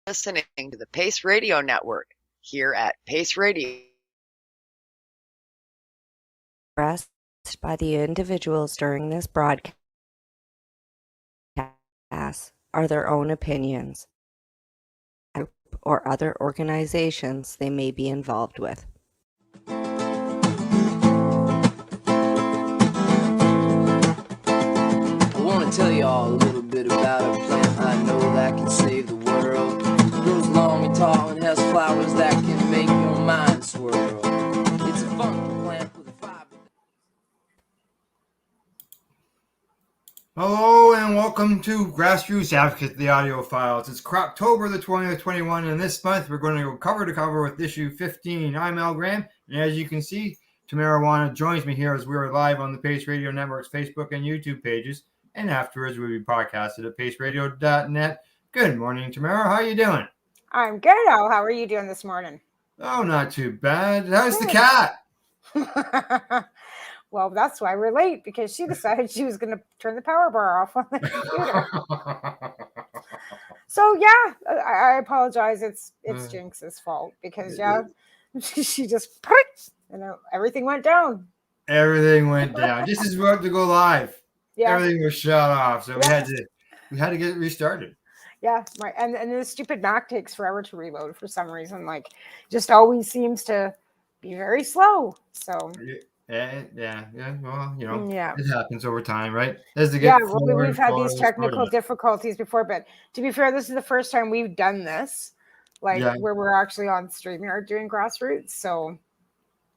listening to the Pace Radio Network here at Pace Radio. Expressed by the individuals during this broadcast are their own opinions or other organizations they may be involved with. I want to tell you all a little bit about a plant I know that can save the world. It grows long and tall and has flowers that can make your mind swirl. It's a funky plant with a fiber. Hello and welcome to Grassroots Advocacy, the audio files. It's October the 20th, 21, and this month we're going to go cover to cover with issue 15. I'm Al Graham, and as you can see, Tamara joins me here as we are live on the Pace Radio Network's Facebook and YouTube pages, and afterwards we'll be podcasted at paceradio.net. Good morning, Tamara. How are you doing? I'm good, Al. How are you doing this morning? Oh, not too bad. How's the cat? Well, that's why we're late, because she decided she was going to turn the power bar off on the computer. So, yeah, I apologize. It's Jinx's fault because, she just, everything went down. Everything went down. Just as we were about to go live. Yeah. Everything was shut off, so we had to get it restarted. Yeah, right. And the stupid Mac takes forever to reload for some reason. Like, just always seems to be very slow. So. Yeah. Well, Yeah. it happens over time, right? We've had these technical difficulties before, but to be fair, this is the first time we've done this, where we're actually on StreamYard doing Grassroots. So,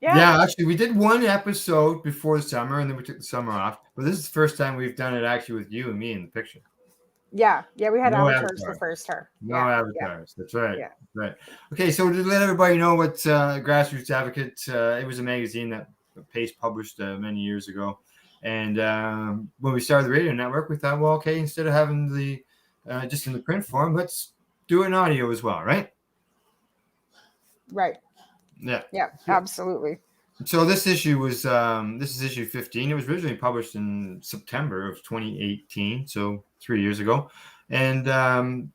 yeah, actually, we did one episode before the summer, and then we took the summer off. But this is the first time we've done it actually with you and me in the picture. Yeah, we had avatars the first time. No avatars. That's right. Yeah. Right. Okay, so to let everybody know what Grassroots Advocate, it was a magazine that Pace published many years ago. And when we started the radio network, we thought, well, okay, instead of having the just in the print form, let's do it in audio as well, right? Right. Yeah. Yeah, absolutely. So this issue was this is issue 15. It was originally published in September of 2018, so 3 years ago. And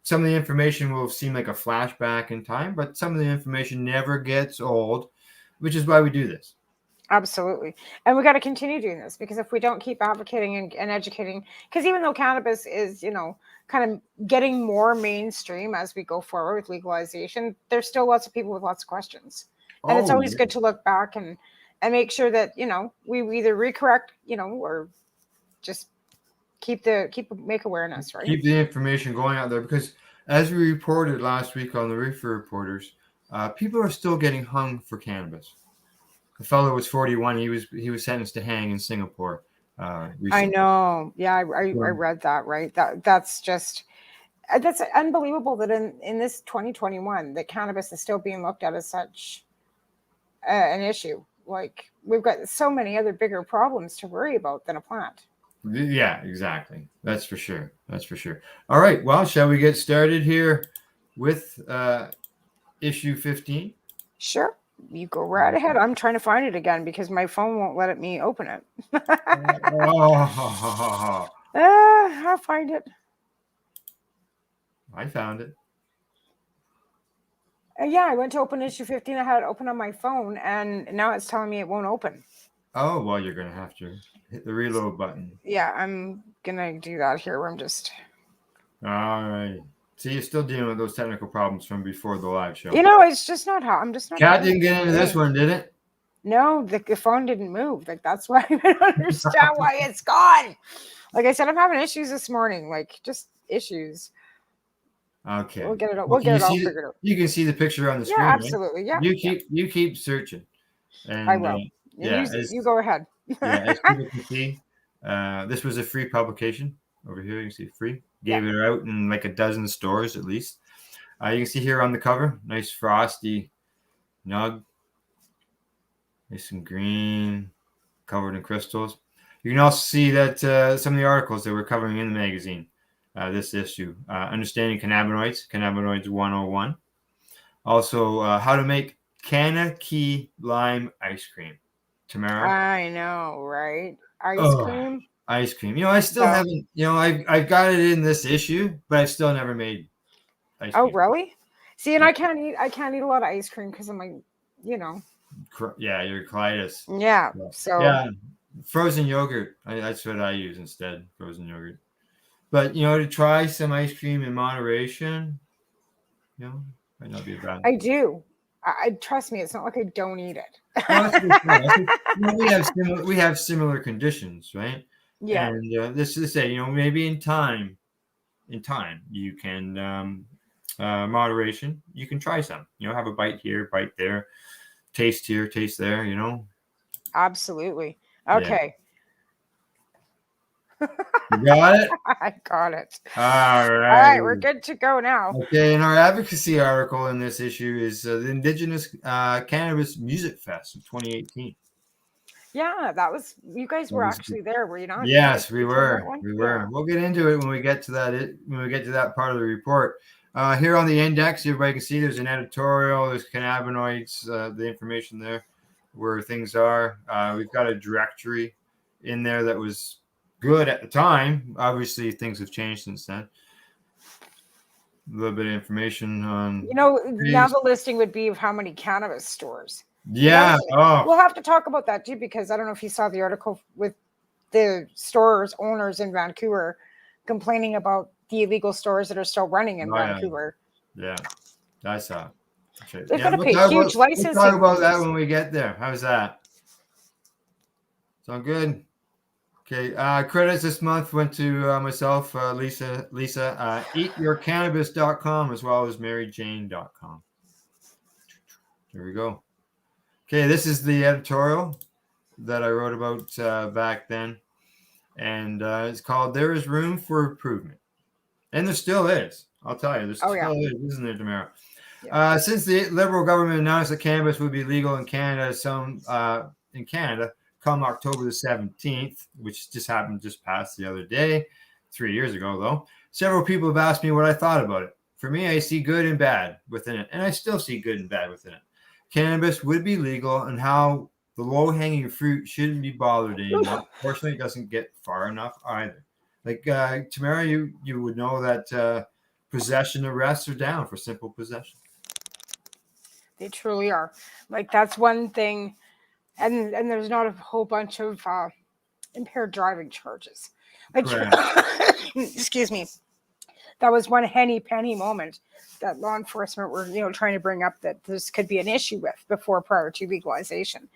some of the information will seem like a flashback in time, but some of the information never gets old, which is why we do this. Absolutely. And we got to continue doing this, because if we don't keep advocating and educating, because even though cannabis is, kind of getting more mainstream as we go forward with legalization, there's still lots of people with lots of questions. And it's always good to look back and make sure that, we either recorrect, or just make awareness, right? Keep the information going out there, because as we reported last week on the Reefer Reporters, people are still getting hung for cannabis. The fellow was 41. He was sentenced to hang in Singapore. Recently. I know. Yeah, I read that. Right. That's unbelievable that in this 2021 that cannabis is still being looked at as such an issue. Like, we've got so many other bigger problems to worry about than a plant. Yeah, exactly. That's for sure. All right. Well, shall we get started here with issue 15? Sure. You go right ahead. I'm trying to find it again because my phone won't let me open it. I'll find it. I found it. Yeah, I went to open issue 15. I had it open on my phone, and now it's telling me it won't open. Oh, well, you're going to have to hit the reload button. Yeah, I'm going to do that here where I'm just... All right. See, you're still dealing with those technical problems from before the live show. It's just not how I'm just not. Cat didn't get into this one, did it? No, the phone didn't move. Like, that's why I don't understand why it's gone. Like I said, I'm having issues this morning. Like, just issues. Okay. We'll get it all figured out. You can see the picture on the screen. Yeah, absolutely. Right? Yeah. You keep searching. And, I will. You go ahead. As people can see, this was a free publication. Over here, you can see free. Gave it out in like a dozen stores at least. You can see here on the cover, nice frosty nug. Nice and green, covered in crystals. You can also see that some of the articles that we're covering in the magazine, this issue. Understanding Cannabinoids 101. Also, how to make Canna Key Lime Ice Cream. Tamara? I know, right? Ice cream? Ice cream. I still haven't, I've got it in this issue, but I've still never made ice cream. Oh, really? See, and I can't eat a lot of ice cream because I'm like, you know. Yeah, your colitis. Yeah. So yeah, frozen yogurt. That's what I use instead. Frozen yogurt. But to try some ice cream in moderation, might not be a bad. I do. I trust me. It's not like I don't eat it. Well, that's a good point. I think, we have similar conditions, right? Yeah. And this is to say, maybe in time, you can moderation. You can try some. Have a bite here, bite there, taste here, taste there. Absolutely. Yeah. Okay. You got it? I got it. All All right, we're good to go now. Okay, and our advocacy article in this issue is the Indigenous Cannabis Music Fest of 2018. Yeah, you guys were actually there, were you not? Yes, we were. Yeah. We'll get into it when we get to that part of the report. Here on the index, everybody can see there's an editorial, there's cannabinoids, the information there, where things are. We've got a directory in there that was good at the time. Obviously, things have changed since then. A little bit of information on. Now the listing would be of how many cannabis stores. Yeah. We'll have to talk about that too, because I don't know if you saw the article with the stores owners in Vancouver complaining about the illegal stores that are still running in Vancouver. Yeah, I saw. They've got to pay huge licensing. We'll talk about that when we get there. How's that? Sound good? Okay. Credits this month went to myself, Lisa, eatyourcannabis.com, as well as maryjane.com. There we go. Okay, this is the editorial that I wrote about back then, and it's called "There is Room for Improvement," and there still is. I'll tell you, there still is, isn't there, Tamara? Yeah. Since the Liberal government announced that cannabis would be legal in Canada, come October the 17th, which just passed the other day, 3 years ago, though. Several people have asked me what I thought about it. For me, I see good and bad within it, and I still see good and bad within it. Cannabis would be legal, and how the low-hanging fruit shouldn't be bothered anymore. Unfortunately, it doesn't get far enough either. Like, Tamara, you would know that possession arrests are down for simple possession. They truly are. Like, that's one thing. And there's not a whole bunch of impaired driving charges. Like, excuse me. That was one henny penny moment that law enforcement were, trying to bring up that this could be an issue with prior to legalization.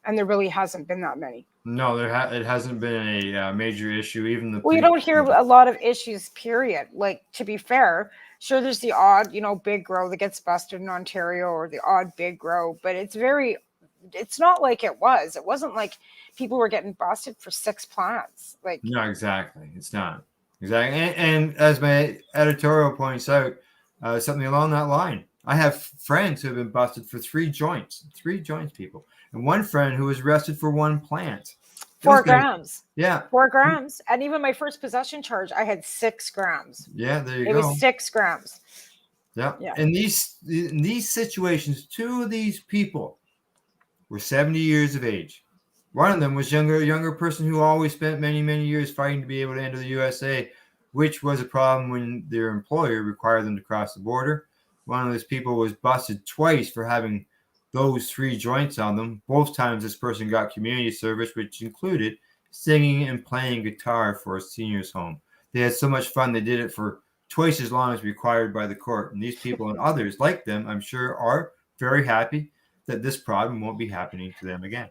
And there really hasn't been that many. No, it hasn't been a major issue. Even you don't hear a lot of issues, period. Like, to be fair, sure, there's the odd, big grow that gets busted in Ontario, or the odd big grow, but it's not like it was. It wasn't like people were getting busted for 6 plants. Like, no, exactly. It's not. Exactly. And as my editorial points out, something along that line. I have friends who have been busted for 3 joints. 3 joints, people. And one friend who was arrested for 1 plant. 4 grams. Yeah. 4 grams. And even my first possession charge, I had 6 grams. Yeah, there you go. It was 6 grams. Yeah. In these situations, 2 of these people were 70 years of age. One of them was a younger person who always spent many, many years fighting to be able to enter the USA, which was a problem when their employer required them to cross the border. One of those people was busted twice for having those 3 joints on them. Both times this person got community service, which included singing and playing guitar for a senior's home. They had so much fun, they did it for twice as long as required by the court. And these people and others like them, I'm sure, are very happy that this problem won't be happening to them again.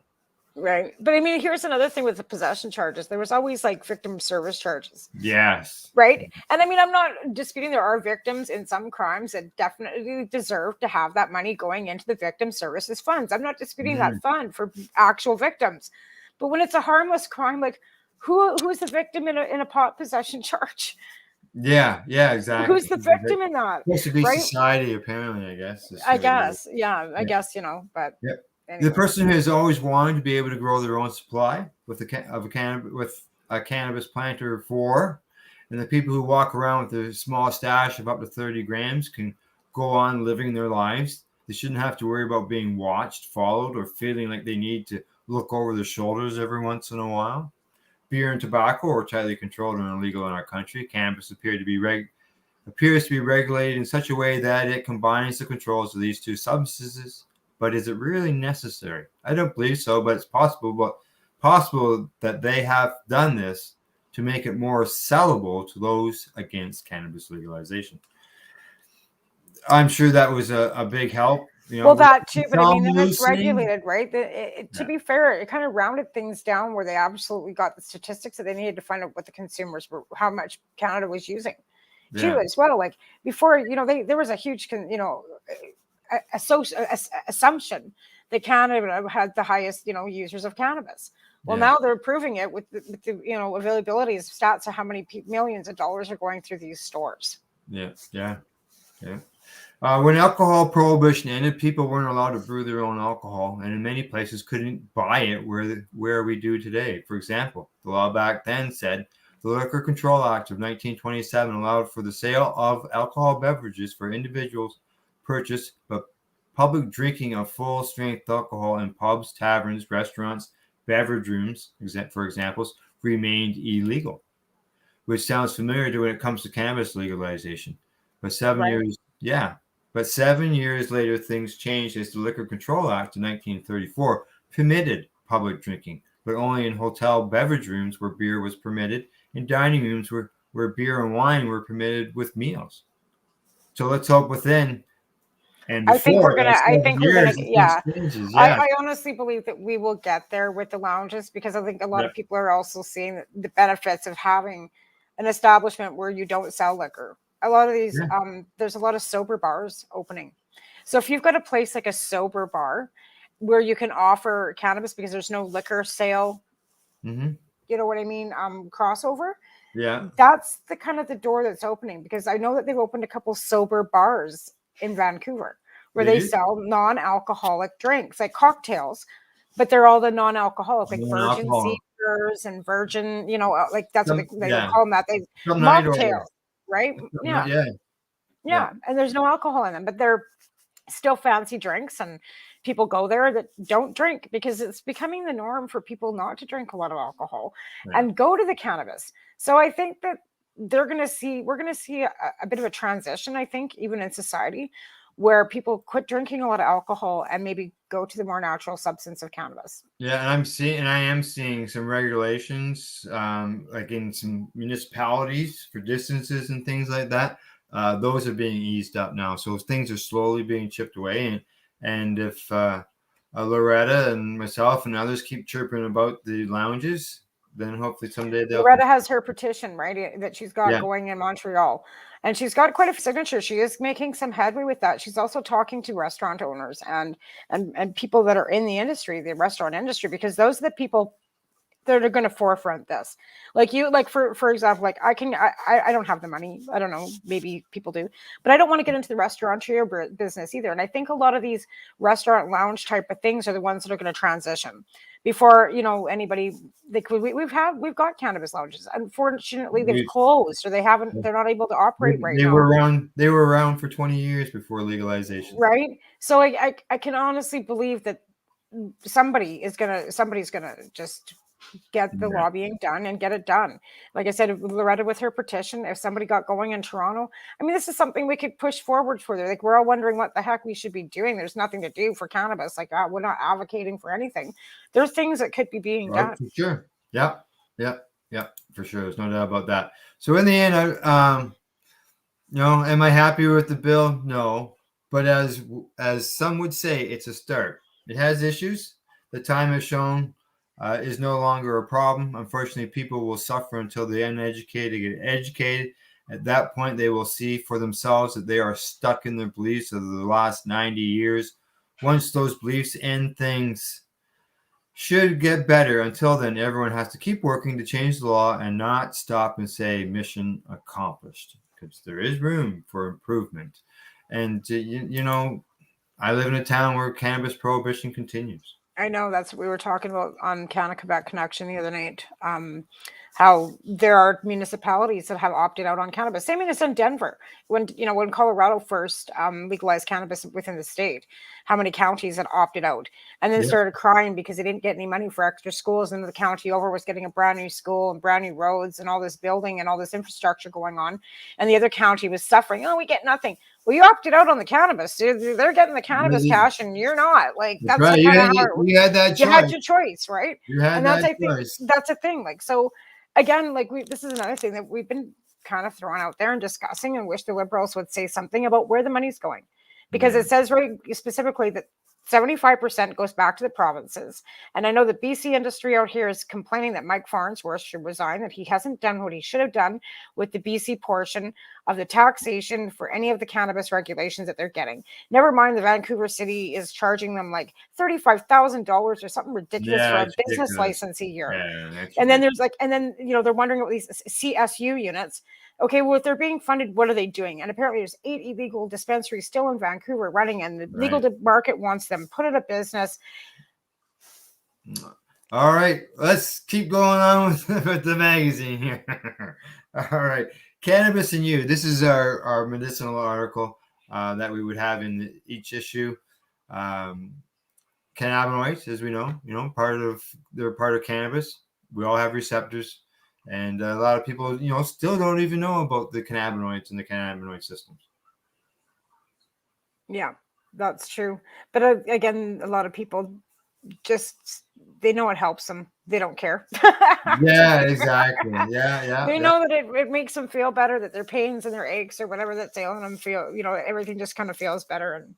Right. But I mean, here's another thing with the possession charges. There was always like victim service charges. Yes. Right. And I mean, I'm not disputing there are victims in some crimes that definitely deserve to have that money going into the victim services funds. I'm not disputing that fund for actual victims. But when it's a harmless crime, like who is the victim in a pot possession charge? Yeah, exactly. Who's the victim in that? It's supposed to be society, apparently, I guess. I guess, but yep. Anyway. The person has always wanted to be able to grow their own supply with a cannabis plant or 4, and the people who walk around with a small stash of up to 30 grams can go on living their lives. They shouldn't have to worry about being watched, followed, or feeling like they need to look over their shoulders every once in a while. Beer and tobacco are tightly controlled and illegal in our country. Cannabis appeared to be appears to be regulated in such a way that it combines the controls of these two substances. But is it really necessary? I don't believe so, but it's possible that they have done this to make it more sellable to those against cannabis legalization. I'm sure that was a big help. Well, that too, but I mean, then it's loosening. regulated, right? To be fair, it kind of rounded things down where they absolutely got the statistics that they needed to find out what the consumers were, how much Canada was using, too, as well. Like before, there was a huge, assumption that Canada had the highest, users of cannabis. Well, now they're proving it with the availability of stats of how many millions of dollars are going through these stores. Yeah. When alcohol prohibition ended, people weren't allowed to brew their own alcohol, and in many places couldn't buy it where we do today. For example, the law back then said the Liquor Control Act of 1927 allowed for the sale of alcohol beverages for individuals' purchase, but public drinking of full-strength alcohol in pubs, taverns, restaurants, beverage rooms, for examples, remained illegal, which sounds familiar to when it comes to cannabis legalization. But 7 years later, things changed as the Liquor Control Act of 1934 permitted public drinking, but only in hotel beverage rooms where beer was permitted, and dining rooms where beer and wine were permitted with meals. So let's hope within and before. I think we're gonna, yeah. Changes, I honestly believe that we will get there with the lounges, because I think a lot of people are also seeing the benefits of having an establishment where you don't sell liquor. A lot of these, there's a lot of sober bars opening. So if you've got a place like a sober bar where you can offer cannabis because there's no liquor sale, you know what I mean? Crossover. Yeah. That's the kind of the door that's opening, because I know that they've opened a couple sober bars in Vancouver where they sell non-alcoholic drinks, like cocktails, but they're all the non-alcoholic, like virgin Seekers and virgin, like that's what they call them, that they mocktails. Right? Yeah. And there's no alcohol in them, but they're still fancy drinks, and people go there that don't drink, because it's becoming the norm for people not to drink a lot of alcohol and go to the cannabis. So I think that we're going to see a bit of a transition, I think, even in society, where people quit drinking a lot of alcohol and maybe go to the more natural substance of cannabis. Yeah, and I am seeing some regulations, like in some municipalities for distances and things like that. Those are being eased up now, so things are slowly being chipped away. And if Loretta and myself and others keep chirping about the lounges, then hopefully someday Loretta has her petition, right, that she's got going in Montreal, and she's got quite a signature. She is making some headway with that. She's also talking to restaurant owners and people that are in the industry, the restaurant industry, because those are the people that are going to forefront this. Like for example, like I don't have the money. I don't know, maybe people do, but I don't want to get into the restaurateur business either. And I think a lot of these restaurant lounge type of things are the ones that are going to transition before, anybody, like we've got cannabis lounges. Unfortunately, they've closed, or they're not able to operate right now. They were around for 20 years before legalization. Right. So I can honestly believe that somebody's gonna just get the lobbying done and get it done. Like I said, Loretta with her petition, if somebody got going in Toronto, I mean, this is something we could push forward further. Like, we're all wondering what the heck we should be doing. There's nothing to do for cannabis. Like, we're not advocating for anything. There's things that could be being done. For sure. Yeah, for sure. There's no doubt about that. So in the end, am I happy with the bill? No. But as some would say, it's a start. It has issues. The time has shown is no longer a problem. Unfortunately, people will suffer until the uneducated get educated. At that point, they will see for themselves that they are stuck in their beliefs of the last 90 years. Once those beliefs end, things should get better. Until then, everyone has to keep working to change the law and not stop and say mission accomplished, because there is room for improvement. And, I live in a town where cannabis prohibition continues. I know, that's what we were talking about on Canada Quebec Connection the other night. how there are municipalities that have opted out on cannabis. Same as in Denver, when Colorado first legalized cannabis within the state, how many counties had opted out and then Yes. started crying because they didn't get any money for extra schools, and the county over was getting a brand new school and brand new roads and all this building and all this infrastructure going on, and the other county was suffering. Oh, we get nothing. Well, you opted out on the cannabis. They're getting the cannabis cash and you're not. Like, that's right. kind of how You had that you had choice. your choice, right? You had And that's, that I think, choice. that's a thing. Like, so again, like, this is another thing that we've been kind of throwing out there and discussing, and wish the Liberals would say something about where the money's going, because Yeah. it says very specifically that 75% goes back to the provinces. And I know the BC industry out here is complaining that Mike Farnsworth should resign, that he hasn't done what he should have done with the BC portion of the taxation for any of the cannabis regulations that they're getting. Never mind, the Vancouver City is charging them like $35,000 or something ridiculous Yeah, for a it's business ridiculous. license a year. Yeah, that's And then ridiculous. they're wondering about these CSU units. Okay, well, if they're being funded, what are they doing? And apparently there's 8 illegal dispensaries still in Vancouver running, and the legal market wants them put it a business. All right, let's keep going on with the magazine here. All right, Cannabis and You. This is our medicinal article that we would have in each issue. Cannabinoids, as we know, they're part of cannabis. We all have receptors, and a lot of people, still don't even know about the cannabinoids and the cannabinoid systems. Yeah, that's true. But again, a lot of people they know it helps them. They don't care. Yeah, exactly. Yeah. They know that it makes them feel better, that their pains and their aches or whatever that's ailing them feel, everything just kind of feels better. And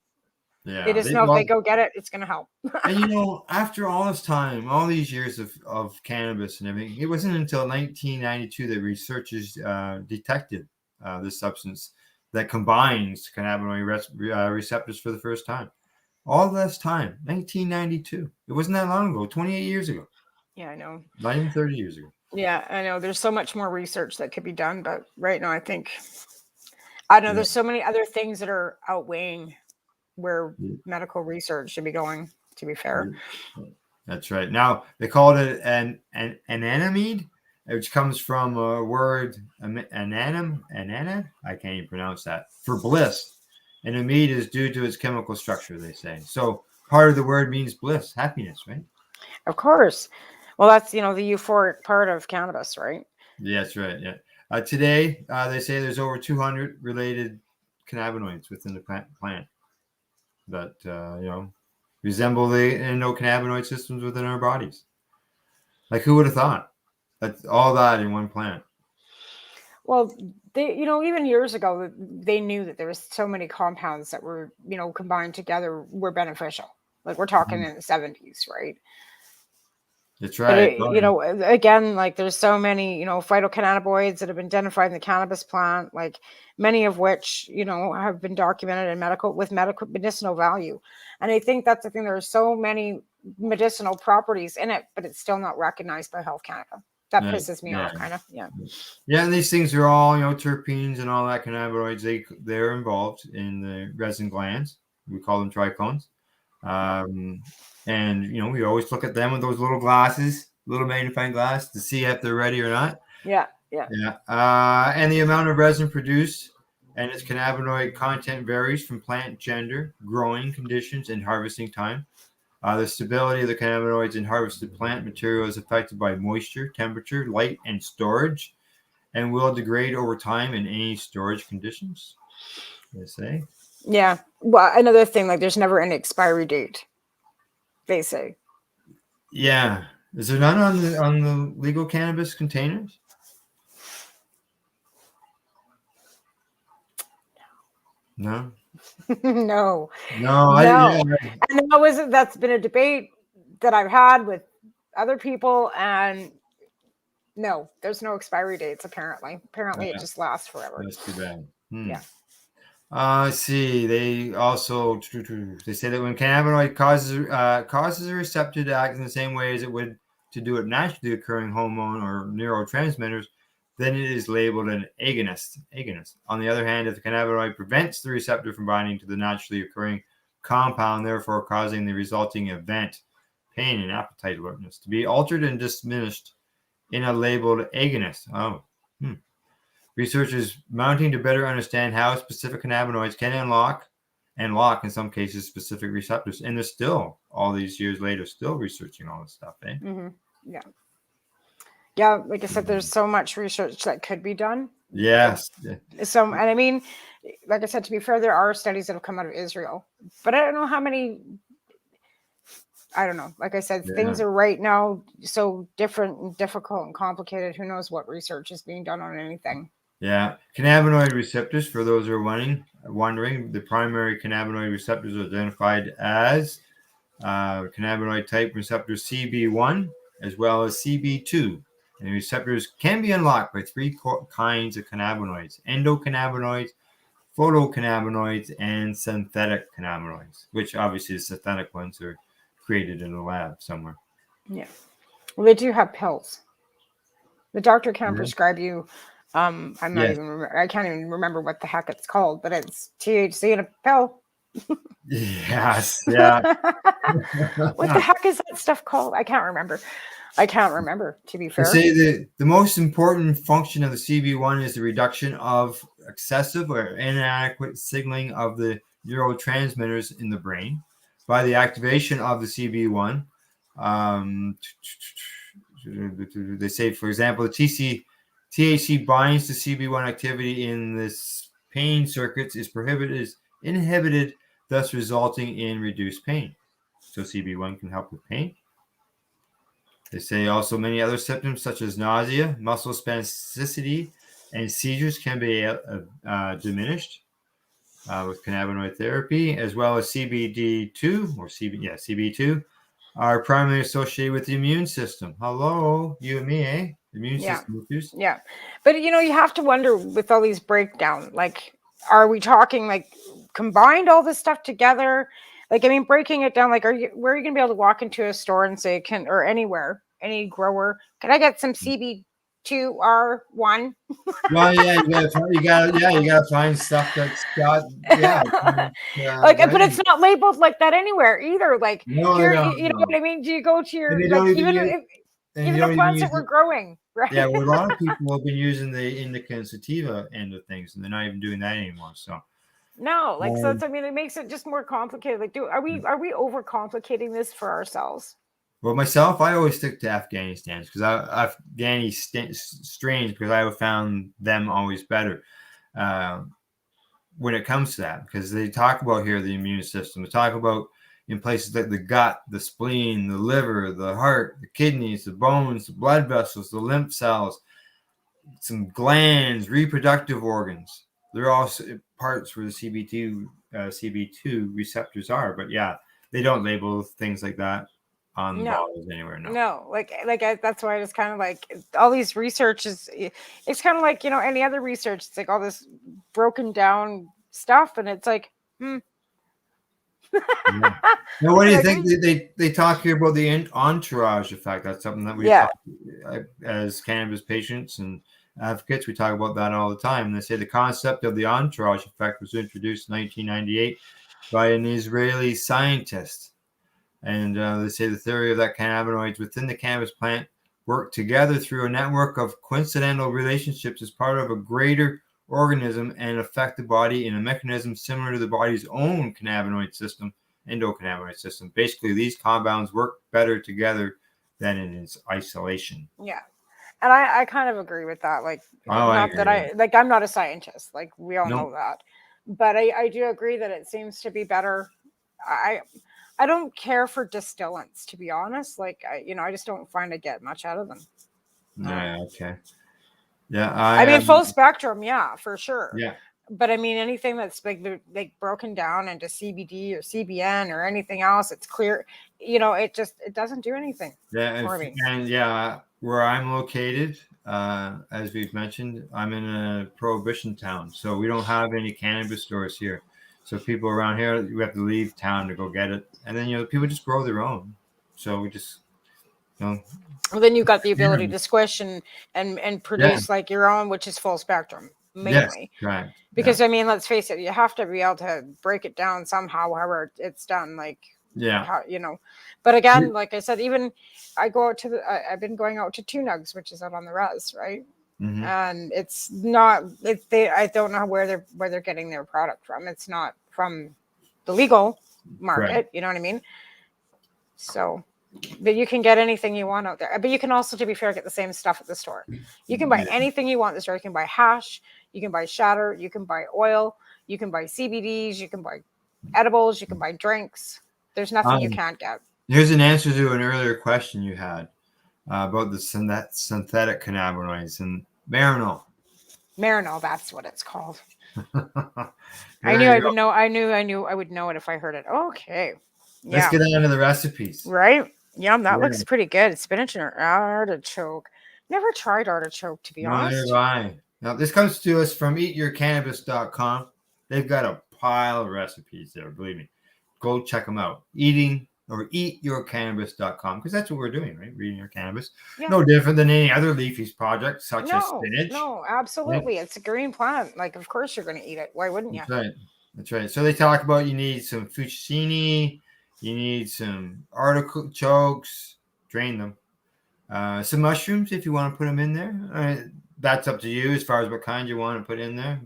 they just know if they go get it, it's going to help. And after all this time, all these years of cannabis and everything, it wasn't until 1992 that researchers detected this substance that combines cannabinoid receptors for the first time. All this time, 1992. It wasn't that long ago, 28 years ago. Yeah, I know. Not even 30 years ago. Yeah, I know. There's so much more research that could be done, but right now, I don't know. There's so many other things that are outweighing where medical research should be going, to be fair. That's right. Now, they called it an anandamide, which comes from a word, anana, I can't even pronounce that, for bliss. And amide is due to its chemical structure, they say. So part of the word means bliss, happiness, right? Of course. Well, that's, the euphoric part of cannabis, right? Yeah, that's right. Yeah. Today, they say there's over 200 related cannabinoids within the plant that, resemble the endocannabinoid systems within our bodies. Like, who would have thought? That's all that in one plant. Well, they, even years ago, they knew that there was so many compounds that were, combined together were beneficial. Like, we're talking in the 70s, right? That's right. But again, like, there's so many, phytocannabinoids that have been identified in the cannabis plant, like many of which, have been documented in medicinal value. And I think that's the thing. There are so many medicinal properties in it, but it's still not recognized by Health Canada. That pisses me off, kind of. Yeah. Yeah, and these things are all, terpenes and all that cannabinoids. They're involved in the resin glands. We call them trichomes. And we always look at them with those little glasses, little magnifying glass, to see if they're ready or not. Yeah. And the amount of resin produced and its cannabinoid content varies from plant gender, growing conditions, and harvesting time. The stability of the cannabinoids in harvested plant material is affected by moisture, temperature, light, and storage, and will degrade over time in any storage conditions, they say. Yeah. Well, another thing, like, there's never an expiry date, they say. Yeah. Is there none on the legal cannabis containers? No. No. And that's been a debate that I've had with other people, and no, there's no expiry dates. Apparently, it just lasts forever. That's too bad. Yeah. Let's see. They also say that when cannabinoid causes a receptor to act in the same way as it would to do it naturally occurring hormone or neurotransmitters, then it is labeled an agonist. On the other hand, if the cannabinoid prevents the receptor from binding to the naturally occurring compound, therefore causing the resulting event, pain and appetite alertness, to be altered and diminished, in a labeled agonist. Researchers mounting to better understand how specific cannabinoids can unlock and lock, in some cases, specific receptors. And they're still, all these years later, still researching all this stuff, eh? Mm-hmm. Yeah. Yeah, like I said, there's so much research that could be done. Yes. So, and I mean, like I said, to be fair, there are studies that have come out of Israel, but I don't know how many. I don't know. Like I said, things are right now so different and difficult and complicated. Who knows what research is being done on anything? Yeah. Cannabinoid receptors, for those who are wondering, the primary cannabinoid receptors are identified as cannabinoid type receptor CB1 as well as CB2. And the receptors can be unlocked by three kinds of cannabinoids: endocannabinoids, photocannabinoids, and synthetic cannabinoids, which obviously the synthetic ones are created in a lab somewhere. Yeah. Well, they do have pills. The doctor can prescribe you. I'm not even. I can't even remember what the heck it's called, but it's THC in a pill. Yes. Yeah. What the heck is that stuff called? I can't remember. To be fair. I say the most important function of the CB1 is the reduction of excessive or inadequate signaling of the neurotransmitters in the brain by the activation of the CB1. They say, for example, the THC binds to CB1 activity in this pain circuits is inhibited, thus resulting in reduced pain. So CB1 can help with pain. They say also many other symptoms such as nausea, muscle spasticity, and seizures can be diminished with cannabinoid therapy, as well as CBD2 or CB2 are primarily associated with the immune system. Hello, you and me, eh? The immune system issues. Yeah, but you have to wonder with all these breakdown, like, are we talking like combined all this stuff together? Like, I mean, breaking it down, like, where are you gonna be able to walk into a store and say, or anywhere, any grower, can I get some CB2R1? Well, yeah, you gotta find stuff that's got like, but it's not labeled like that anywhere either. Like, no, here, you know what I mean? Do you go to your even the plants that we're growing, right? Yeah, well, a lot of people have been using the indica and sativa end of things, and they're not even doing that anymore. So no, like, so it's, I mean, it makes it just more complicated. Like, are we overcomplicating this for ourselves? Well, myself, I always stick to Afghanistan because Afghani strains because I found them always better when it comes to that, because they talk about here the immune system. They talk about in places like the gut, the spleen, the liver, the heart, the kidneys, the bones, the blood vessels, the lymph cells, some glands, reproductive organs. They're all parts where the CB2 receptors are. But yeah, they don't label things like that on bottles anywhere. No, like that's why it's kind of like all these research is. It's kind of like any other research. It's like all this broken down stuff, and it's like, Now, what do you think? They talk here about the entourage effect. That's something that we talk, as cannabis patients and advocates, we talk about that all the time. And they say the concept of the entourage effect was introduced in 1998 by an Israeli scientist. And they say the theory of that cannabinoids within the cannabis plant work together through a network of coincidental relationships as part of a greater organism and affect the body in a mechanism similar to the body's own cannabinoid system, endocannabinoid system. Basically, these compounds work better together than in its isolation. Yeah. And I kind of agree with that. Like, I'm not a scientist. Like, we all know that. But I do agree that it seems to be better. I don't care for distillants, to be honest. Like, I just don't find I get much out of them. Yeah, okay. Yeah, I mean, full spectrum, yeah, for sure. Yeah. But I mean, anything that's like broken down into CBD or CBN or anything else, it's clear. It doesn't do anything for me. And yeah, where I'm located, as we've mentioned, I'm in a prohibition town, so we don't have any cannabis stores here. So people around here, we have to leave town to go get it, and then people just grow their own. So we just, Well, then you've got the ability to squish and produce like your own, which is full spectrum mainly. Yes, right. Because I mean, let's face it, you have to be able to break it down somehow, however it's done. Like, Yeah. how, but again, like I said, even I go out to I've been going out to Two Nugs, which is out on the res, right? Mhm. And it's not, I don't know where they're getting their product from. It's not from the legal market. Right. You know what I mean? So, but you can get anything you want out there. But you can also, to be fair, get the same stuff at the store. You can buy anything you want at the store. You can buy hash, you can buy shatter, you can buy oil, you can buy CBDs, you can buy edibles, you can buy drinks. There's nothing you can't get. Here's an answer to an earlier question you had about the synthetic cannabinoids and Marinol. Marinol, that's what it's called. There I knew you I go. would know. I knew I would know it if I heard it. Okay. Let's Yeah. get on to the recipes. Right? Yum, that Yeah. looks pretty good. Spinach and artichoke. Never tried artichoke, to be honest. Neither have I. Now, this comes to us from eatyourcannabis.com. They've got a pile of recipes there, believe me. Go check them out. Eatyourcannabis.com, because that's what we're doing, right? Reading your cannabis. Yeah. No different than any other leafy project, such as spinach. No, absolutely. It's a green plant. Like, of course you're going to eat it. Why wouldn't you? That's right. That's right. So they talk about you need some fettuccine, you need some artichokes, drain them. Some mushrooms if you want to put them in there. That's up to you as far as what kind you want to put in there.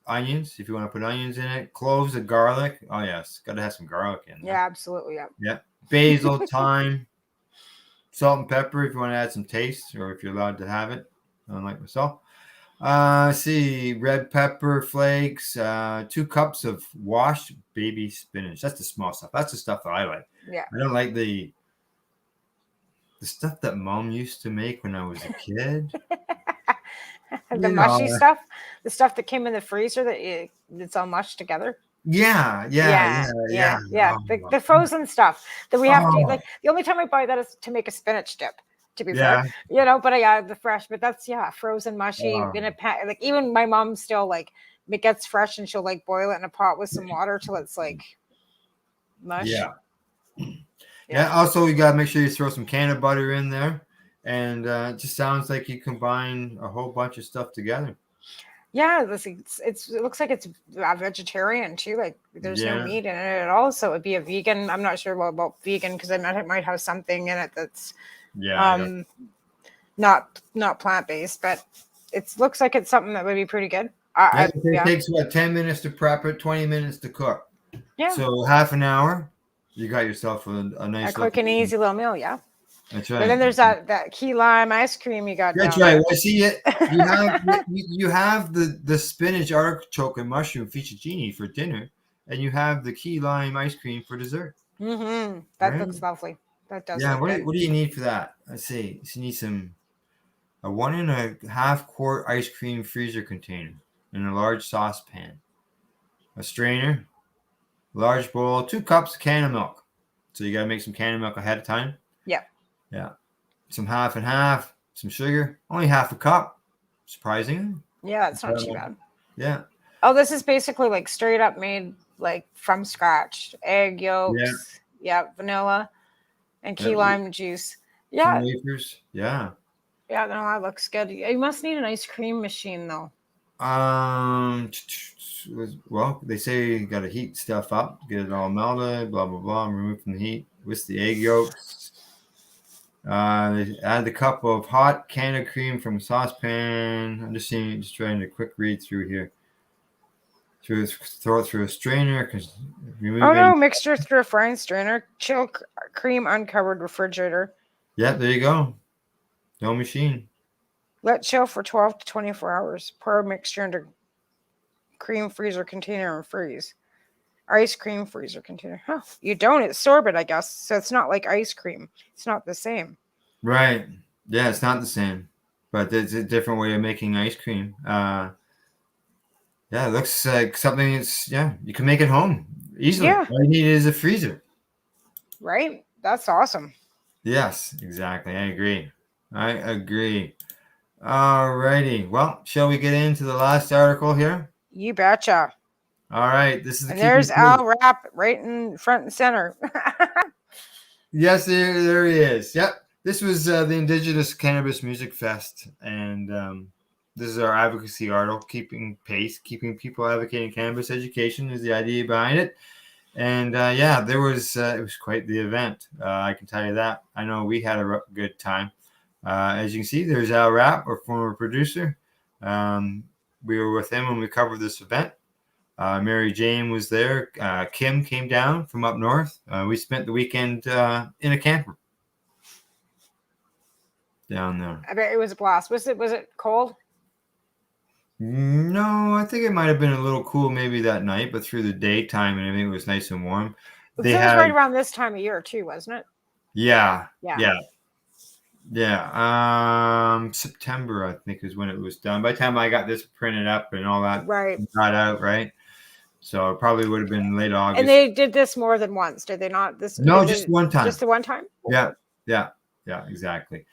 Onions if you want to put onions in it. Cloves of garlic. Oh yes, got to have some garlic in there. Yeah, absolutely. Yeah. Yeah. Basil, thyme, salt and pepper if you want to add some taste, or if you're allowed to have it. Unlike myself. See, red pepper flakes. 2 cups of washed baby spinach. That's the small stuff. That's the stuff that I like. Yeah. I don't like the stuff that Mom used to make when I was a kid. The mushy stuff, the stuff that came in the freezer it's all mushed together. Yeah. Oh, the frozen stuff that we have to eat. Like, the only time I buy that is to make a spinach dip, to be fair, but I add the fresh, but that's frozen mushy in a pan. Like, even my mom still, like, it gets fresh and she'll like boil it in a pot with some water till it's like mush. Yeah. Also, you gotta make sure you throw some can of butter in there, and it just sounds like you combine a whole bunch of stuff together. Yeah, it looks like it's vegetarian too. Like, there's no meat in it at all, so it would be a vegan. I'm not sure about vegan because it might have something in it that's not plant based, but it looks like it's something that would be pretty good. It takes 10 minutes to prep it, 20 minutes to cook. Yeah. So half an hour, you got yourself a nice, quick and easy little meal. Yeah. That's right. But then there's that key lime ice cream you got. That's right. Well, see it. You have the spinach, artichoke, and mushroom fettuccine for dinner, and you have the key lime ice cream for dessert. Mm-hmm. That looks lovely. That does. Yeah. Look What do you need for that? Let's see. So you need a 1.5 quart ice cream freezer container in a large saucepan, a strainer, large bowl, 2 cups of can of milk. So you got to make some can of milk ahead of time. Yeah. Some half and half, some sugar, only half a cup. Surprisingly. Yeah, it's not too bad. Yeah. Oh, this is basically like straight up made like from scratch. Egg yolks, vanilla, and key lime juice. Yeah. Some wafers. Yeah. Yeah, no, that looks good. You must need an ice cream machine though. Well, they say you got to heat stuff up, get it all melted, blah blah blah, and remove from the heat. Whisk the egg yolks. Add the cup of hot can of cream from a saucepan. I'm just trying to quick read through here. Throw it through a strainer. Mixture through a frying strainer. Chill cream uncovered refrigerator. Yeah, there you go. No machine. Let chill for 12 to 24 hours. Pour mixture into cream freezer container and freeze. Ice cream freezer container. Huh. You don't absorb it, I guess. So it's not like ice cream. It's not the same. Right. Yeah, it's not the same. But it's a different way of making ice cream. It looks like something you can make at home easily. Yeah. All you need is a freezer. Right? That's awesome. Yes, exactly. I agree. All righty. Well, shall we get into the last article here? You betcha. All right. This is there's Al Rapp right in front and center. Yes, there he is. Yep. This was the Indigenous Cannabis Music Fest, and this is our advocacy article, keeping pace, keeping people advocating cannabis education is the idea behind it. And yeah, there was it was quite the event. I can tell you that. I know we had a good time. As you can see, there's Al Rapp, our former producer. We were with him when we covered this event. Mary Jane was there. Kim came down from up north. We spent the weekend in a camper down there. I bet it was a blast. Was it cold? No, I think it might have been a little cool maybe that night, but through the daytime and everything, it was nice and warm. Because it was right around this time of year too, wasn't it? Yeah. Yeah. September, I think, is when it was done. By the time I got this printed up and all that Right. got out, right? So it probably would have been late August. And they did this more than once, did they not? No, just one time. Just the one time? Yeah, exactly.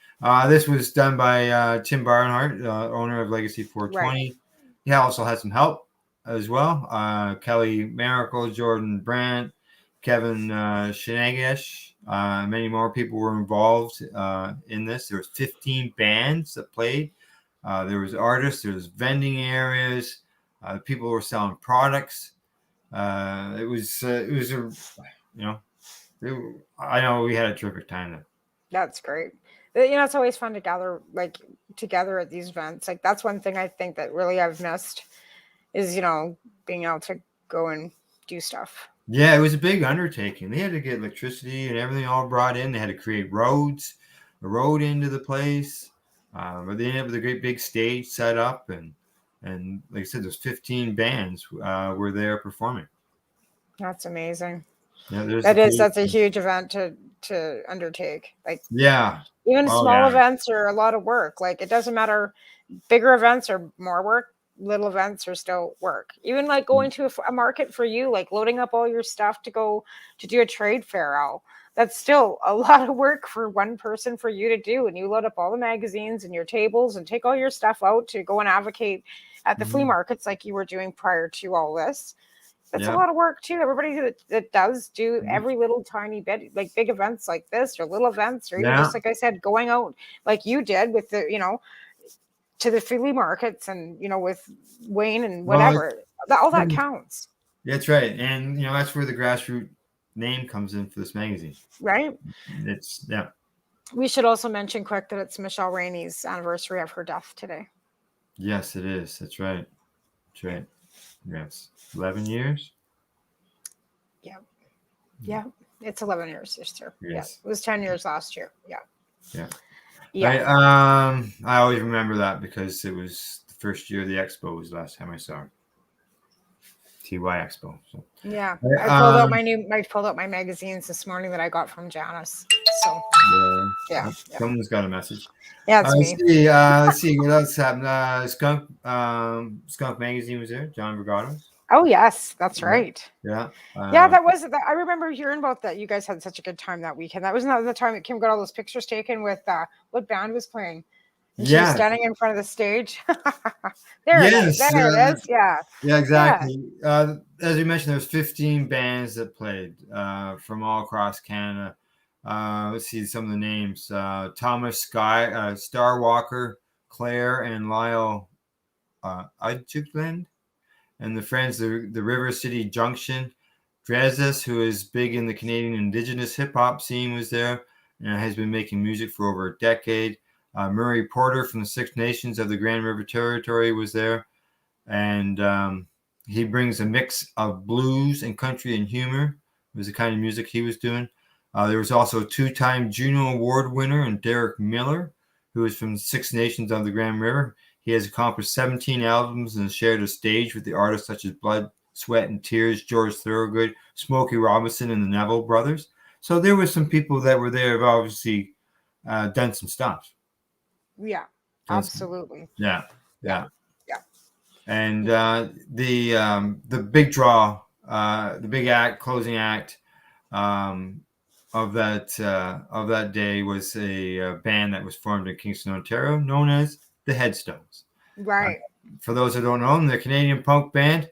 This was done by Tim Barnhart, owner of Legacy 420. Right. He also had some help as well. Kelly Miracle, Jordan Brandt, Kevin Shenagesh, many more people were involved in this. There was 15 bands that played. There was artists. There was vending areas. People were selling products. It was I know we had a terrific time there. That's great. It's always fun to gather together at these events. Like that's one thing I think that really I've missed is, being able to go and do stuff. Yeah, it was a big undertaking. They had to get electricity and everything all brought in. They had to create a road into the place. But they ended up with a great big stage set up, and like I said, there's 15 bands were there performing. That's amazing. Yeah, that's a huge event to undertake. Like even small events are a lot of work. Like it doesn't matter, bigger events are more work. Little events are still work. Even like going to a market for you, like loading up all your stuff to go to do a trade fair, that's still a lot of work for one person for you to do. And you load up all the magazines and your tables and take all your stuff out to go and advocate at the flea markets like you were doing prior to all this. That's a lot of work too. Everybody that does do every little tiny bit, like big events like this or little events, or even just like I said, going out like you did with the, to the flea markets and, with Wayne and whatever, all that counts. That's right. And, that's where the Grassroots name comes in for this magazine. Right. We should also mention quick that it's Michelle Rainey's anniversary of her death today. Yes, it is. That's right. That's right. Yes. 11 years. Yeah. It's 11 years this year. Yes. Yeah. It was 10 years last year. Yeah. I always remember that because it was the first year of the expo was the last time I saw her. TY Expo. So. Yeah. I pulled out my magazines this morning that I got from Janice. So Someone's got a message. Yeah, it's me. Let's see what else happened. Skunk Magazine was there. John Vergato. Oh yes, that's right. Yeah. That was. I remember hearing about that. You guys had such a good time that weekend. That wasn't the time that Kim got all those pictures taken with what band was playing. And she was standing in front of the stage. There it is. Yeah. Yeah, exactly. Yeah. As you mentioned, there's 15 bands that played from all across Canada. Let's see some of the names. Thomas Starwalker, Claire, and Lyle Udjugland. And the friends, the River City Junction. Drezis, who is big in the Canadian Indigenous hip-hop scene, was there and has been making music for over a decade. Murray Porter from the Six Nations of the Grand River Territory was there. And he brings a mix of blues and country and humor. It was the kind of music he was doing. There was also a two-time Juno Award winner, and Derek Miller, who is from the Six Nations of the Grand River. He has accomplished 17 albums and shared a stage with the artists such as Blood, Sweat, and Tears, George Thorogood, Smokey Robinson, and the Neville Brothers. So there were some people that were there who obviously done some stuff. Yeah, absolutely. Yeah. And the big draw, the big act, closing act of that day was a band that was formed in Kingston, Ontario, known as the Headstones. Right. For those who don't know, they're a Canadian punk band.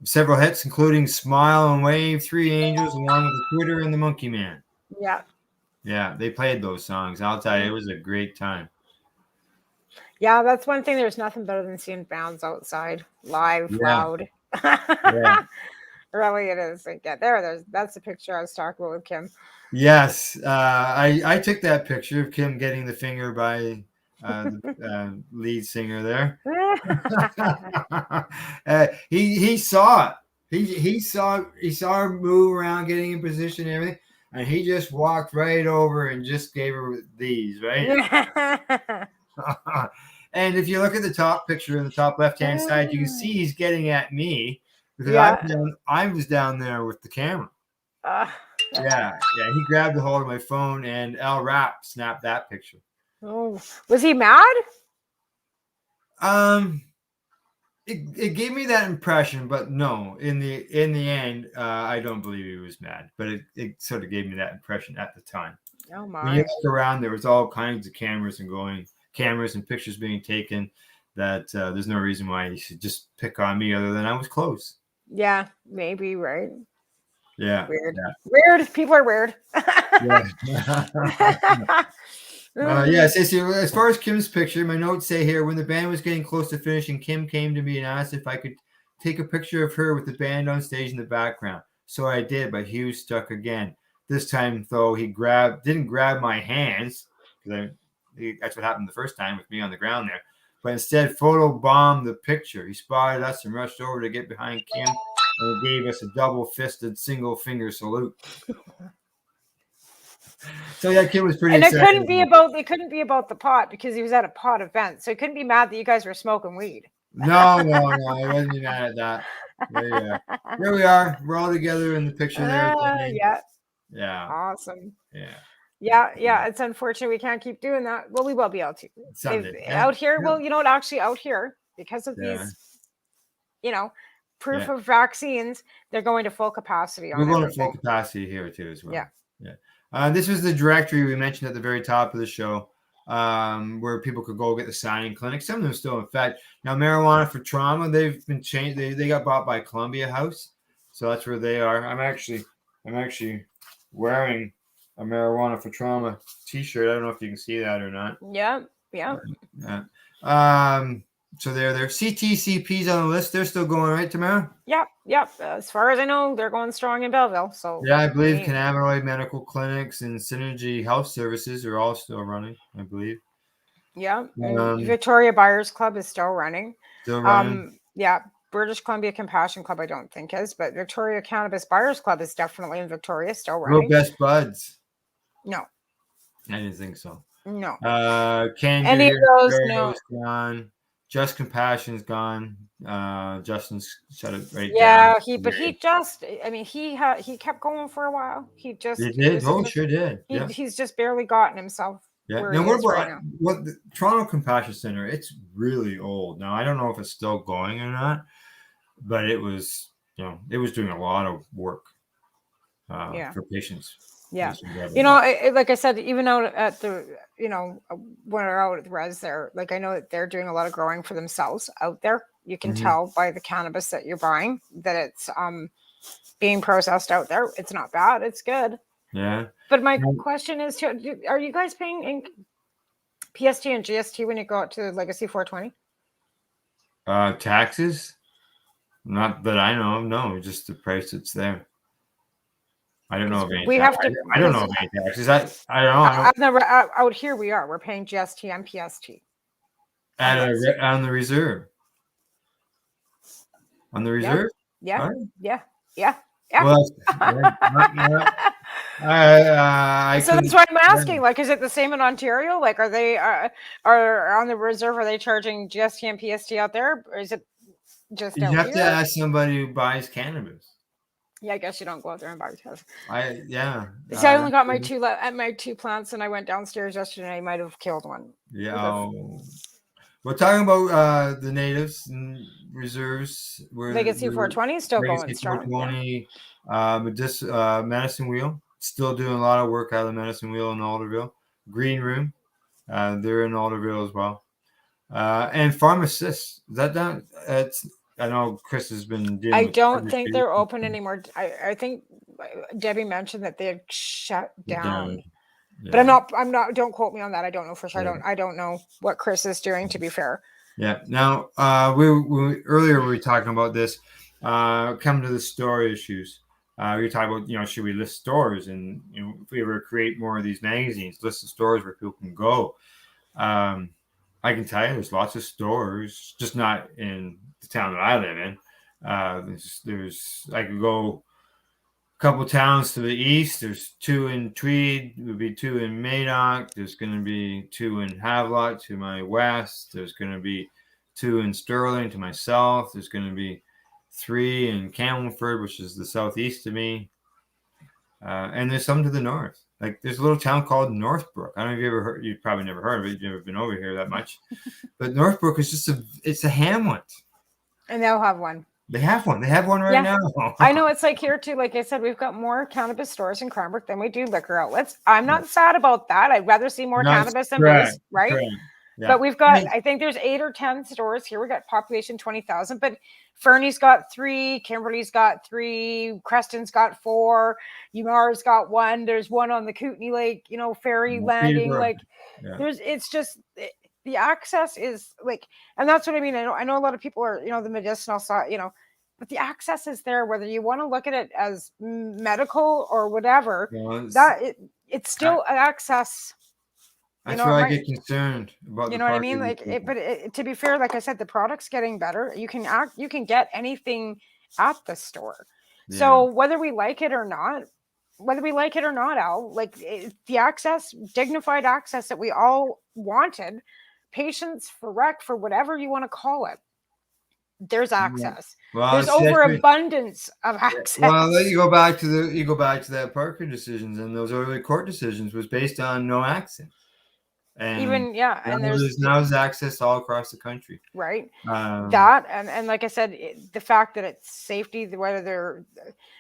Several hits, including Smile and Wave, Three Angels, along with the Twitter and the Monkey Man. Yeah, they played those songs. I'll tell you, it was a great time. Yeah, that's one thing. There's nothing better than seeing bands outside, live, loud. Really, it is. Like, yeah, that's the picture I was talking about with Kim. Yes, I took that picture of Kim getting the finger by the lead singer there. He saw it. He saw her move around, getting in position and everything, and he just walked right over and just gave her these, right? And if you look at the top picture in the top left-hand side, you can see he's getting at me because I was down there with the camera. Yeah. He grabbed a hold of my phone, and Al Rapp snapped that picture. Oh, was he mad? It gave me that impression, but no. In the end, I don't believe he was mad, but it sort of gave me that impression at the time. Oh my! When you look around, there was all kinds of cameras and pictures being taken. That there's no reason why he should just pick on me, other than I was close. Yeah, maybe, right? Yeah. Weird. Yeah. Weird. People are weird. Yes. As far as Kim's picture, my notes say here, when the band was getting close to finishing, Kim came to me and asked if I could take a picture of her with the band on stage in the background. So I did, but he was stuck again. This time, though, he didn't grab my hands, because that's what happened the first time with me on the ground there. But instead, photobombed the picture. He spotted us and rushed over to get behind Kim, and he gave us a double-fisted single-finger salute. So yeah, Kim was pretty. And excited. It couldn't be about the pot, because he was at a pot event, so he couldn't be mad that you guys were smoking weed. No, I wasn't mad at that. Here we are. We're all together in the picture there. Yeah. Awesome. Yeah. It's unfortunate we can't keep doing that. Well, we will be able to Sunday. Out here. Well, you know what? Actually, out here, because of these, proof of vaccines, they're going to full capacity. We're going to full capacity here too, as well. Yeah. This was the directory we mentioned at the very top of the show, where people could go get the signing clinic. Some of them still in fact. Now, Marijuana for Trauma, they've been changed. They got bought by Columbia House, so that's where they are. I'm actually wearing a Marijuana for Trauma T-shirt. I don't know if you can see that or not. Yeah. So they're CTCPs on the list. They're still going, right, Tamara? Yep. As far as I know, they're going strong in Belleville. So yeah, I believe cannabinoid medical clinics and Synergy Health Services are all still running, I believe. Yeah. Victoria Buyers Club is still running. Yeah. British Columbia Compassion Club, I don't think is, but Victoria Cannabis Buyers Club is definitely in Victoria, still running. Real Best Buds. No. I didn't think so. No. Any of those? No. Gone. Just Compassion's gone. Justin's shut it right down. He kept going for a while. He did. Sure did. He's just barely gotten himself. Yeah. Now what the Toronto Compassion Center? It's really old now. I don't know if it's still going or not, but it was doing a lot of work for patients. Yeah. Like I said, even out at the, when we're out at the res there, like I know that they're doing a lot of growing for themselves out there. You can tell by the cannabis that you're buying that it's being processed out there. It's not bad. It's good. Yeah. But my question is, are you guys paying in PST and GST when you go out to Legacy 420? Taxes? Not that I know of. No, just the price that's there. I don't know of any. I don't know of any taxes. I don't know. Out here we are. We're paying GST and PST. On the reserve. On the reserve? Yeah. Right. Yeah. Well, so that's why I'm asking. Like, is it the same in Ontario? Like, are they are on the reserve? Are they charging GST and PST out there, or is it just? You have to ask somebody who buys cannabis. Yeah, I guess you don't go out there and buy tests. So I only got my two plants, and I went downstairs yesterday. And I might have killed one. Yeah. We're talking about the natives and reserves. Legacy 420 is still going strong. 420, Medicine Wheel, still doing a lot of work out of the Medicine Wheel in Alderville. Green Room, they're in Alderville as well. And Pharmacists, is that done? I know Chris has been doing. I don't think they're open anymore. I think Debbie mentioned that they've shut down. Yeah. But I'm not. Don't quote me on that. I don't know for sure. I don't know what Chris is doing. To be fair. Yeah. Now, we earlier we were talking about this. Come to the store issues. We talk about, should we list stores, and if we ever create more of these magazines, list the stores where people can go. I can tell you, there's lots of stores, just not in the town that I live in. I could go a couple towns to the east. There's 2 in Tweed. There would be 2 in Madoc. There's going to be 2 in Havelock to my west. There's going to be 2 in Sterling to my south. There's going to be 3 in Camelford, which is the southeast of me. And there's some to the north. Like, there's a little town called Northbrook. I don't know if you ever heard. You've probably never heard of it. You've never been over here that much. But Northbrook is it's a hamlet. And they'll have one. They have one. They have one right now. I know, it's like here too. Like I said, we've got more cannabis stores in Cranbrook than we do liquor outlets. I'm not sad about that. I'd rather see more cannabis than booze, right? Correct. Yeah. But we've got, I think there's 8 or 10 stores here. We got population 20,000, but Fernie's got 3, Kimberly's got 3, Creston's got 4, Umar's got 1. There's 1 on the Kootenay Lake, ferry landing. Like, it's just the access is like, and that's what I mean. I know a lot of people are, the medicinal side, but the access is there, whether you want to look at it as medical or whatever. It's still an access. That's where I get concerned about. You know what I mean? Like, to be fair, like I said, the product's getting better. You can get anything at the store. Yeah. So whether we like it or not, Al, like the access, dignified access that we all wanted, patients for rec, for whatever you want to call it, there's access. Well, there's overabundance of access. Well, you go back to that Parker decisions, and those early court decisions was based on no access. And and there's access all across the country, right? That and like I said, the fact that it's safety, whether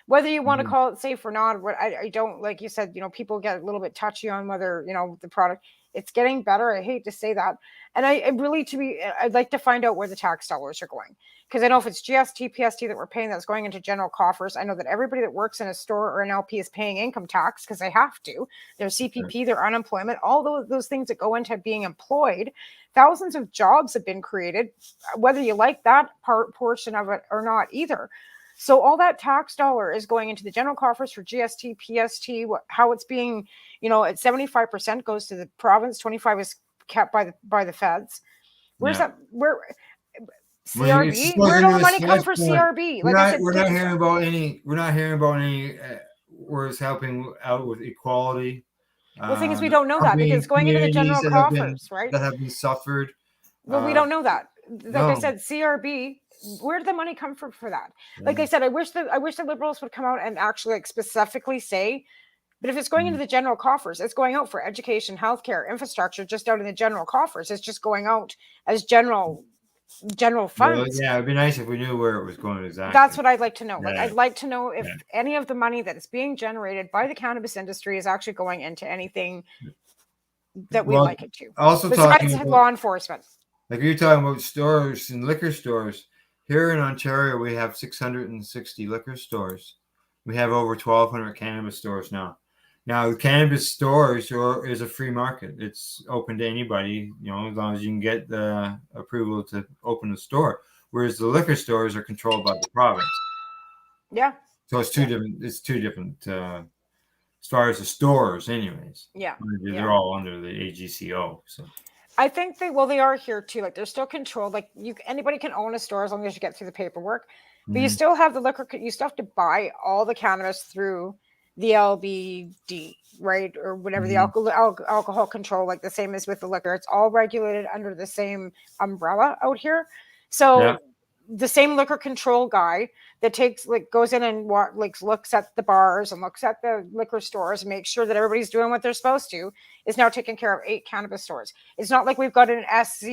you want to call it safe or not, I don't, like you said, people get a little bit touchy on whether the product. It's getting better. I hate to say that, and I'd like to find out where the tax dollars are going, because I know if it's GST, PST that we're paying, that's going into general coffers. I know that everybody that works in a store or an LP is paying income tax because they have to. Their CPP, their unemployment, all those things that go into being employed. Thousands of jobs have been created, whether you like that portion of it or not either. So all that tax dollar is going into the general coffers for GST, PST, how it's being, at 75% goes to the province, 25 is kept by the feds. Where's that? Where CRB? Where did all the money come for CRB? Like we're not hearing about any. Where it's helping out with equality. The thing is, we don't know that because it's going into the general coffers, right? That have been suffered. Well, we don't know that. Like I said, CRB. Where did the money come from for that? Yeah. Like I said, I wish the Liberals would come out and actually specifically say, but if it's going into the general coffers, it's going out for education, healthcare, infrastructure, just out in the general coffers. It's just going out as general funds. Well, yeah, it'd be nice if we knew where it was going exactly. That's what I'd like to know. Like, I'd like to know if any of the money that is being generated by the cannabis industry is actually going into anything that we like it to. Also, besides law enforcement. Like you're talking about stores and liquor stores. Here in Ontario, we have 660 liquor stores. We have over 1,200 cannabis stores now. Now, the cannabis stores is a free market. It's open to anybody, as long as you can get the approval to open a store. Whereas the liquor stores are controlled by the province. Yeah. So it's two different. It's two different as far as the stores, anyways. Yeah. They're all under the AGCO. So. I think they are here too. Like, they're still controlled. Like, anybody can own a store as long as you get through the paperwork. But you still have the liquor. You still have to buy all the cannabis through the LBD, right, or whatever the alcohol control. Like the same as with the liquor, it's all regulated under the same umbrella out here. So the same liquor control guy that goes in and looks at the bars and looks at the liquor stores and makes sure that everybody's doing what they're supposed to, is now taking care of 8 cannabis stores. It's not like we've got an SC,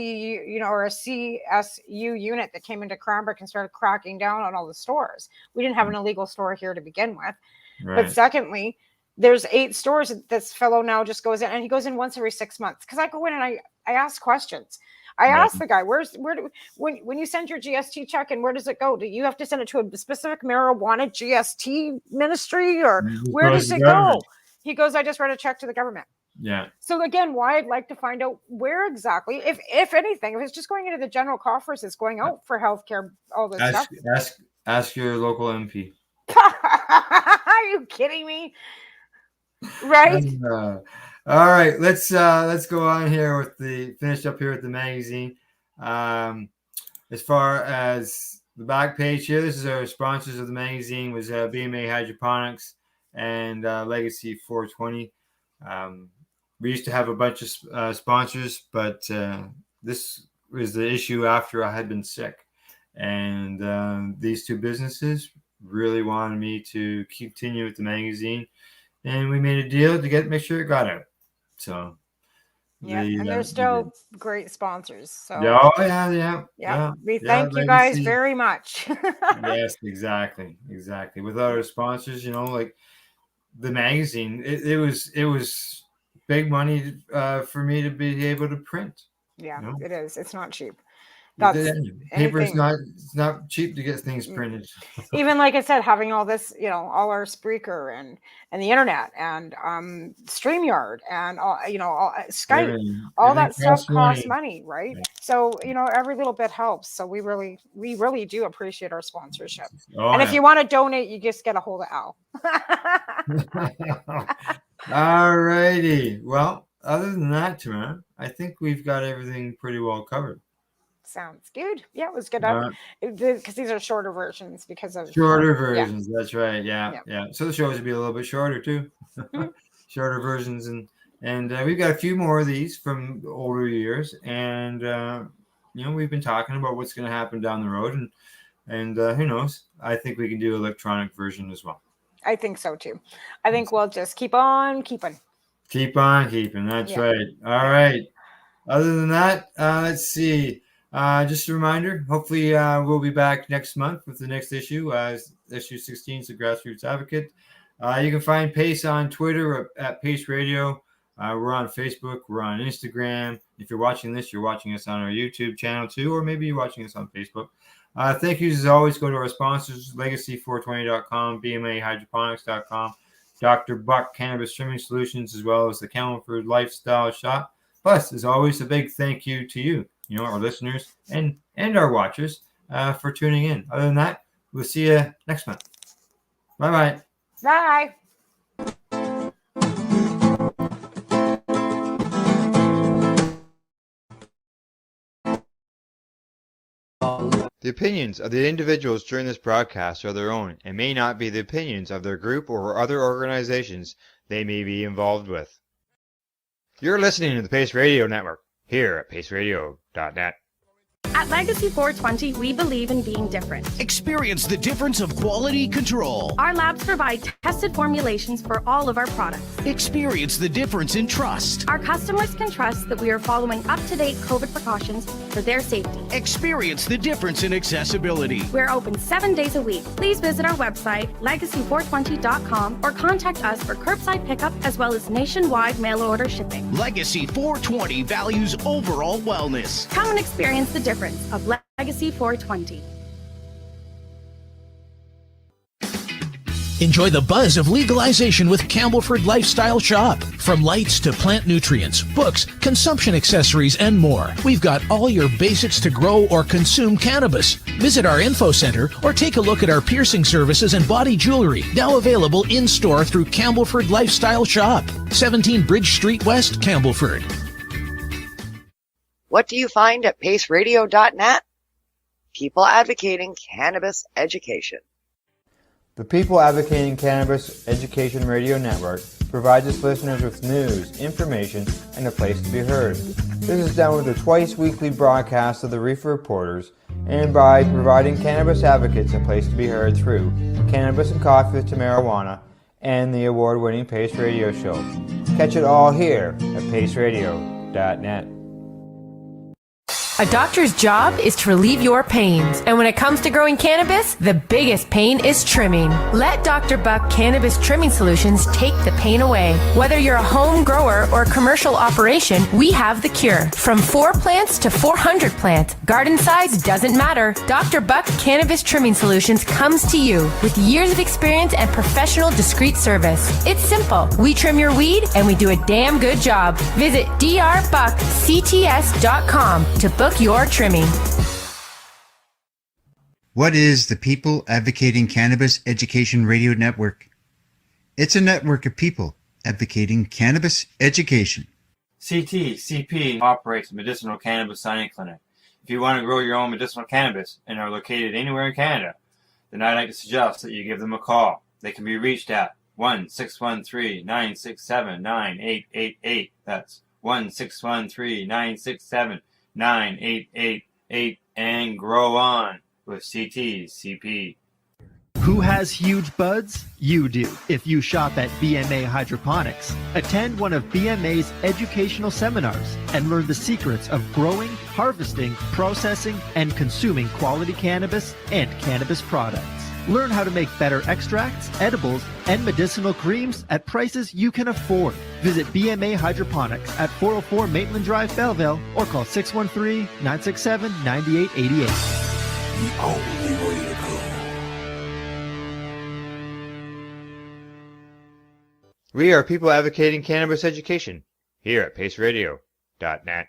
or a CSU unit that came into Cranbrook and started cracking down on all the stores. We didn't have an illegal store here to begin with. Right. But secondly, there's 8 stores that this fellow now just goes in, and he goes in once every 6 months. Because I go in and I ask questions. I asked the guy, when you send your GST check, and where does it go? Do you have to send it to a specific marijuana GST ministry, or where does it go? He goes, I just write a check to the government. Yeah. So again, why I'd like to find out where exactly, if anything, if it's just going into the general coffers, it's going out for healthcare, all this stuff. Ask your local MP. Are you kidding me? Right? All right, let's go on here with finish up here with the magazine. As far as the back page here, this is our sponsors of the magazine was BMA Hydroponics and Legacy 420. We used to have a bunch of sponsors, but this was the issue after I had been sick. And these two businesses really wanted me to continue with the magazine. And we made a deal to make sure it got out. So yeah, and they're still great sponsors. So yeah. We thank you guys very much. Yes, exactly. Without our sponsors, like the magazine, it was big money for me to be able to print. Yeah, it is. It's not cheap. Paper is not cheap to get things printed. Even like I said, having all this, all our Spreaker and the internet and StreamYard and all Skype, all that stuff costs money, right? Yeah. So every little bit helps. So we really do appreciate our sponsorship. If you want to donate, you just get a hold of Al. All righty. Well, other than that, Tamara, I think we've got everything pretty well covered. Sounds good. Yeah, it was good. Because these are shorter versions because of shorter versions. Yeah. That's right. Yeah. So the shows would be a little bit shorter too. Shorter versions, and we've got a few more of these from older years, and we've been talking about what's going to happen down the road, and who knows? I think we can do electronic version as well. I think so too. I think we'll just keep on keeping. Keep on keeping. That's right. All right. Other than that, let's see. Just a reminder, hopefully we'll be back next month with the next issue, issue 16 of Grassroots Advocate. You can find Pace on Twitter at Pace Radio. We're on Facebook. We're on Instagram. If you're watching this, you're watching us on our YouTube channel too, or maybe you're watching us on Facebook. Thank you as always. Go to our sponsors, legacy420.com, bmahydroponics.com, Dr. Buck Cannabis Trimming Solutions, as well as the Camelford Lifestyle Shop. Plus, as always, a big thank you to you, our listeners and our watchers for tuning in. Other than that, we'll see you next month. Bye-bye. Bye. The opinions of the individuals during this broadcast are their own and may not be the opinions of their group or other organizations they may be involved with. You're listening to the Pace Radio Network here at paceradio.net. At Legacy 420, we believe in being different. Experience the difference of quality control. Our labs provide tested formulations for all of our products. Experience the difference in trust. Our customers can trust that we are following up-to-date COVID precautions for their safety. Experience the difference in accessibility. We're open 7 days a week. Please visit our website, legacy420.com, or contact us for curbside pickup as well as nationwide mail order shipping. Legacy 420 values overall wellness. Come and experience the difference of Legacy 420. Enjoy the buzz of legalization with Campbellford Lifestyle Shop. From lights to plant nutrients, books, consumption accessories, and more. We've got all your basics to grow or consume cannabis. Visit our info center or take a look at our piercing services and body jewelry, now available in-store through Campbellford Lifestyle Shop, 17 Bridge Street West, Campbellford. What do you find at paceradio.net? People advocating cannabis education. The People Advocating Cannabis Education Radio Network provides its listeners with news, information, and a place to be heard. This is done with a twice-weekly broadcast of the Reefer Reporters and by providing cannabis advocates a place to be heard through Cannabis and Coffee with Tamara and the award-winning Pace Radio Show. Catch it all here at paceradio.net. A doctor's job is to relieve your pains. And when it comes to growing cannabis, the biggest pain is trimming. Let Dr. Buck Cannabis Trimming Solutions take the pain away. Whether you're a home grower or a commercial operation, we have the cure. From 4 plants to 400 plants, garden size doesn't matter. Dr. Buck Cannabis Trimming Solutions comes to you with years of experience and professional discreet service. It's simple. We trim your weed and we do a damn good job. Visit drbuckcts.com to book your trimming. What is the People Advocating Cannabis Education Radio Network? It's a network of people advocating cannabis education. CTCP operates a medicinal cannabis signing clinic. If you want to grow your own medicinal cannabis and are located anywhere in Canada, then I'd like to suggest that you give them a call. They can be reached at 1-613-967-9888. That's 1-613-967-9888, and grow on with CTCP. Who has huge buds? You do. If you shop at BMA Hydroponics, attend one of BMA's educational seminars and learn the secrets of growing, harvesting, processing, and consuming quality cannabis and cannabis products. Learn how to make better extracts, edibles, and medicinal creams at prices you can afford. Visit BMA Hydroponics at 404 Maitland Drive, Belleville, or call 613-967-9888. The only way to go. We are people advocating cannabis education here at paceradio.net.